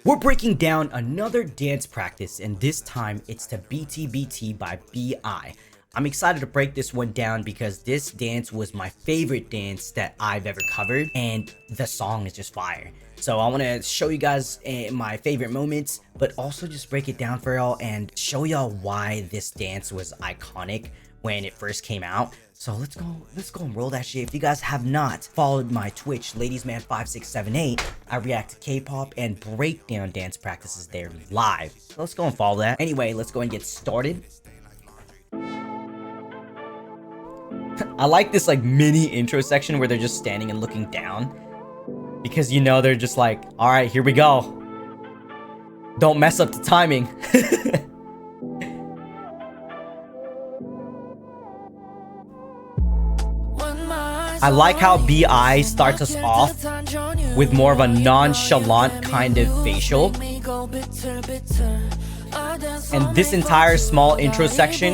We're breaking down another dance practice, and this time it's to BTBT by B.I. I'm excited to break this one down because this dance was my favorite dance that I've ever covered, and the song is just fire. So I want to show you guys my favorite moments, but also just break it down for y'all and show y'all why this dance was iconic when it first came out. So let's go and roll that shit. If you guys have not followed my Twitch, ladiesman5678, I react to K-pop and break down dance practices there live. So let's go and follow that. Anyway, let's go and get started. I like this like mini intro section where they're just standing and looking down, because you know they're just like, all right, here we go. Don't mess up the timing. I like how B.I. starts us off with more of a nonchalant kind of facial. And this entire small intro section,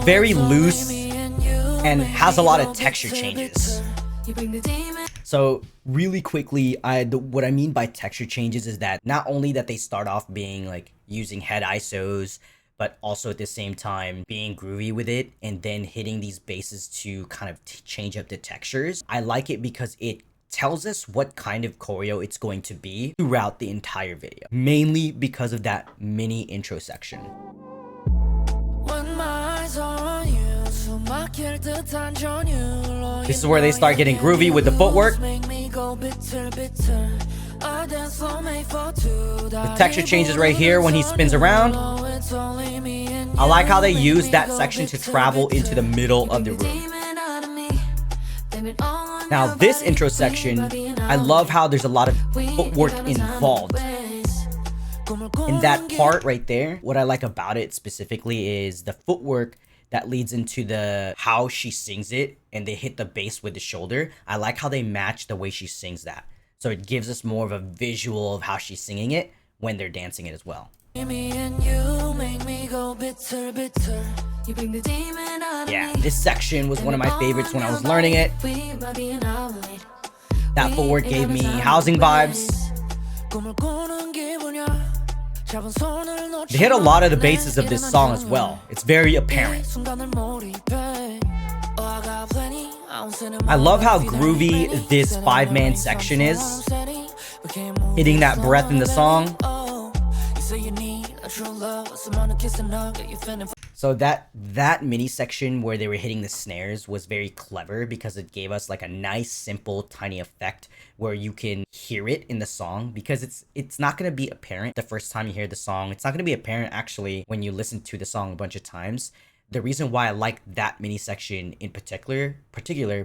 very loose and has a lot of texture changes. So really quickly, what I mean by texture changes is that not only that they start off being like using head ISOs, but also at the same time being groovy with it and then hitting these basses to kind of change up the textures. I like it because it tells us what kind of choreo it's going to be throughout the entire video, mainly because of that mini intro section. This is where they start getting groovy with the footwork. The texture changes right here when he spins around. I like how they use that section to travel into the middle of the room. Now this intro section, I love how there's a lot of footwork involved. In that part right there, what I like about it specifically is the footwork that leads into the how she sings it, and they hit the bass with the shoulder. I like how they match the way she sings that. So it gives us more of a visual of how she's singing it when they're dancing it as well. Yeah, this section was one of my favorites when I was learning it. That footwork gave me housing vibes. They hit a lot of the bases of this song as well. It's very apparent. I love how groovy this 5-man section is, hitting that breath in the song. So that mini section where they were hitting the snares was very clever because it gave us like a nice, simple, tiny effect where you can hear it in the song, because it's not going to be apparent the first time you hear the song. It's not going to be apparent actually when you listen to the song a bunch of times. The reason why I like that mini section in particular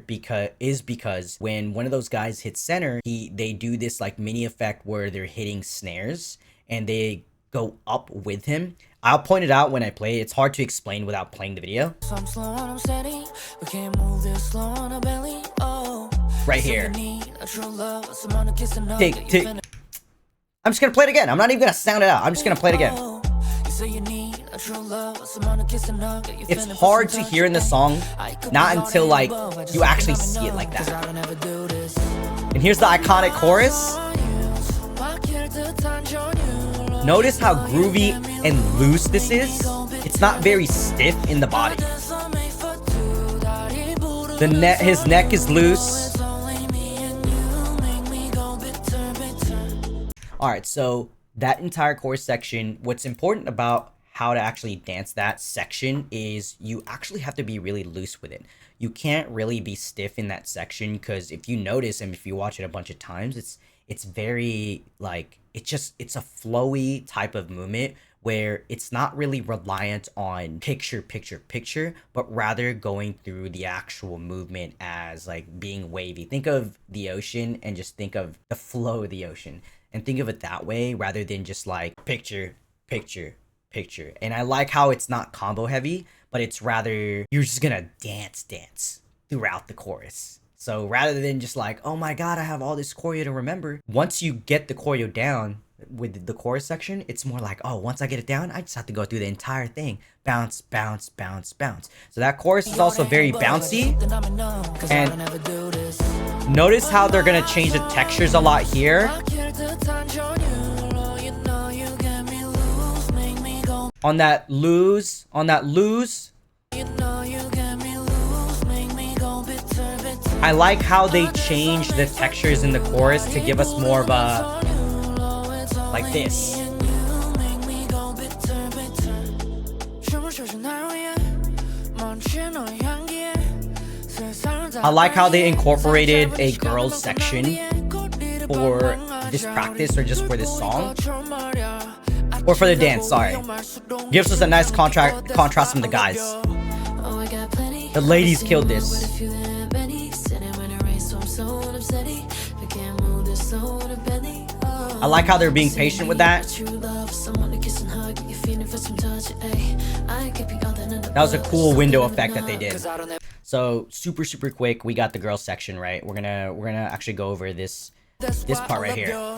because when one of those guys hits center, they do this like mini effect where they're hitting snares and they go up with him. I'll point it out when I play. It's hard to explain without playing the video. Right here. Tick. I'm just gonna play it again. I'm not even gonna sound it out. I'm just gonna play it again. It's hard to hear in the song, not until like you actually see it like that. And here's the iconic chorus. Notice how groovy and loose this is. It's not very stiff in the body. His neck is loose. Alright, so that entire chorus section, what's important about how to actually dance that section is you actually have to be really loose with it. You can't really be stiff in that section, because if you notice and if you watch it a bunch of times, it's very like, it's a flowy type of movement where it's not really reliant on picture, but rather going through the actual movement as like being wavy. Think of the ocean and just think of the flow of the ocean and think of it that way rather than just like picture. And I like how it's not combo heavy, but it's rather you're just gonna dance throughout the chorus. So rather than just like, oh my god, I have all this choreo to remember, once you get the choreo down with the chorus section, it's more like, oh, once I get it down, I just have to go through the entire thing. Bounce. So that chorus is also very bouncy. And Notice how they're gonna change the textures a lot here. On that lose. I like how they change the textures in the chorus to give us more of a, like this. I like how they incorporated a girls section for this practice, or just for this song, or for the dance, sorry. Gives us a nice contrast from the guys. The ladies killed this. I like how they're being patient with that. That was a cool window effect that they did. So super quick, we got the girls section, right? We're gonna actually go over this part right here.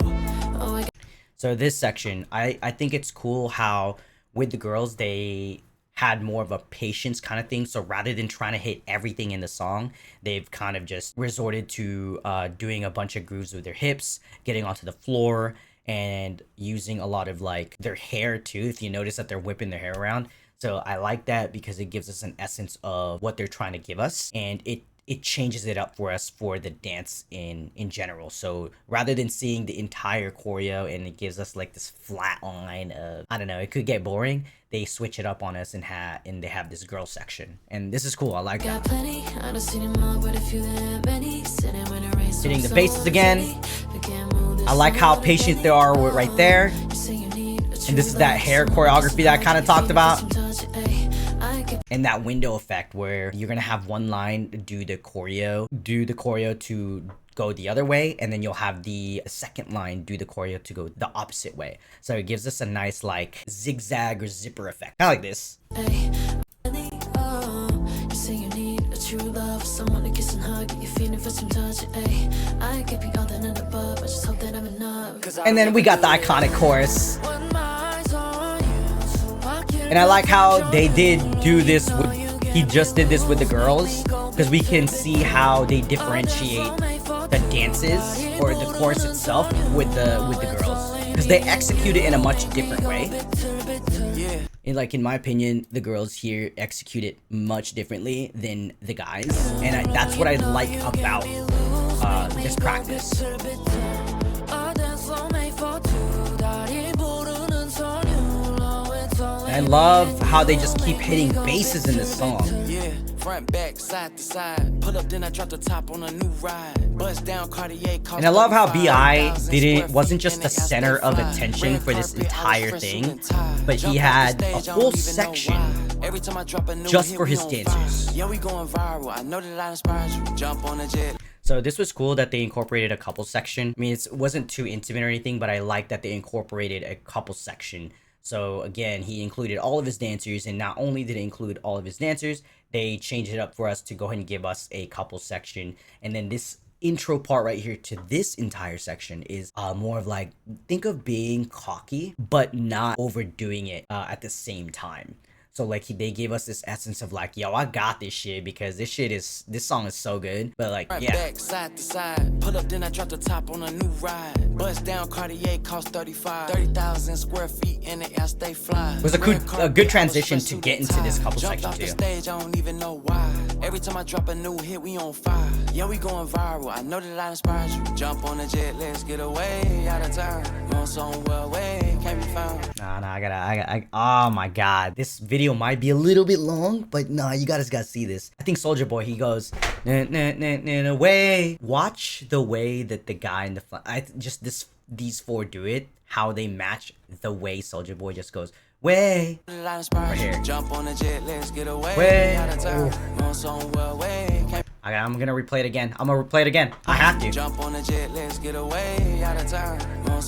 So this section, I think it's cool how with the girls they had more of a patience kind of thing. So rather than trying to hit everything in the song, they've kind of just resorted to doing a bunch of grooves with their hips, getting onto the floor, and using a lot of like their hair too. If you notice that they're whipping their hair around. So I like that because it gives us an essence of what they're trying to give us, and it changes it up for us for the dance in general. So rather than seeing the entire choreo and it gives us like this flat line of, I don't know, it could get boring, they switch it up on us and they have this girl section, and this is cool. I like that. Hitting the basses again. I like how patient they are right there. And this is that hair choreography that I kind of talked about. And that window effect where you're gonna have one line do the choreo to go the other way, and then you'll have the second line do the choreo to go the opposite way. So it gives us a nice like zigzag or zipper effect. I like this. And then we got the iconic chorus. And I like how they did do this with, he just did this with the girls, because we can see how they differentiate the dances or the chorus itself with the girls, because they execute it in a much different way. And like, in my opinion, the girls here execute it much differently than the guys, and that's what I like about this practice. I love how they just keep hitting basses in this song. Front, back, side to side. Pull up, then I drop the top on a new ride. Bust down Cartier. And I love how BI wasn't just the center of attention for this entire thing, but he had a whole section just for his dancers. Yeah, we going viral. I know that I inspired you. Jump on a jet. So this was cool that they incorporated a couple section. I mean, it wasn't too intimate or anything, but I like that they incorporated a couple section. So again, he included all of his dancers, and not only did he include all of his dancers, they changed it up for us to go ahead and give us a couple section. And then this intro part right here to this entire section is more of like, think of being cocky, but not overdoing it at the same time. So like they gave us this essence of like, yo, I got this shit, because this song is so good. But like, yeah. Back, side to side. Pull up, then I drop the top on a new ride. Bust down Cartier, cost 30,000 square feet in the air, stay fly. It was a good transition to get into this couple section too. Stage, I don't even know why. Every time I drop a new hit, we on fire. Yeah, we going viral. I know that I inspired you. Jump on the jet, let's get away out of town. Going somewhere away, can't be found. Nah, I gotta, oh my god, this video might be a little bit long, but nah, you guys gotta see this. I think Soulja Boy, he goes away. Watch the way that the guy in the front, these four do it, how they match the way Soulja Boy just goes way right here. Jump on the jet, let's get away. Way. I'm gonna replay it again. I have to. Jump on the jet, let's get away out of town.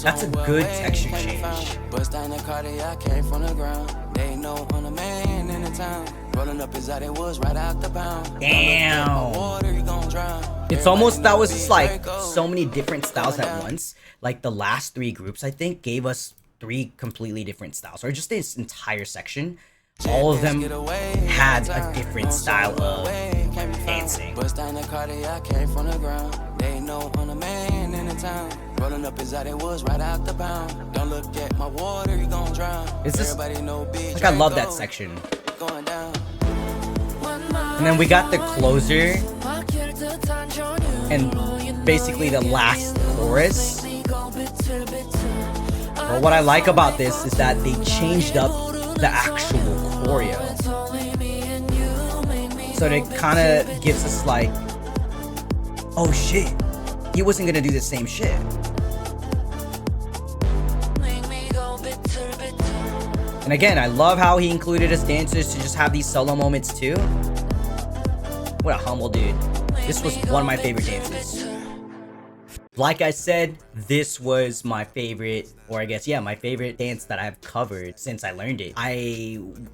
That's a good texture change. Bust down the Cartier, I came from the ground. They know I'm the man in the town. Rolling up his out, it was right out the pound. Damn. It's almost, that was just like so many different styles at once. Like the last three groups, I think, gave us three completely different styles, or just this entire section. All of them had a different style of dancing. They know I'm the man in the town. Rolling up his out, it was right out the pound. Don't look at my water, you gon' drown. It's just Everybody know big. like I love that section. Going down. And then we got the closer and basically the last chorus. But what I like about this is that they changed up the actual choreo. So it kind of gives us like, oh shit, he wasn't gonna do the same shit. And again, I love how he included his dancers to just have these solo moments too. What a humble dude. This was one of my favorite dances. Like I said, this was my favorite, or I guess, yeah, my favorite dance that I've covered since I learned it.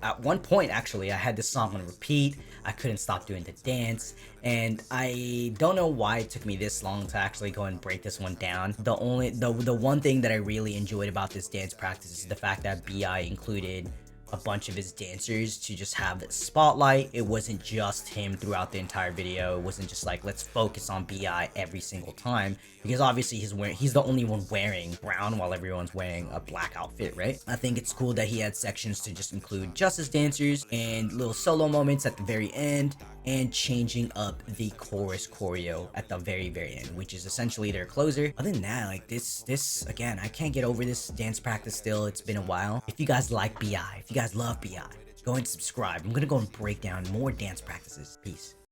At one point, actually, I had this song on repeat. I couldn't stop doing the dance, and I don't know why it took me this long to actually go and break this one down. The one thing that I really enjoyed about this dance practice is the fact that BI included a bunch of his dancers to just have the spotlight. It wasn't just him throughout the entire video. It wasn't just like, let's focus on BI every single time, because obviously he's the only one wearing brown while everyone's wearing a black outfit, right? I think it's cool that he had sections to just include just his dancers and little solo moments at the very end, and changing up the chorus choreo at the very end, which is essentially their closer. Other than that, like this again, I can't get over this dance practice still. It's been a while. If you guys like BI, if you guys love BI, go and subscribe. I'm gonna go and break down more dance practices. Peace.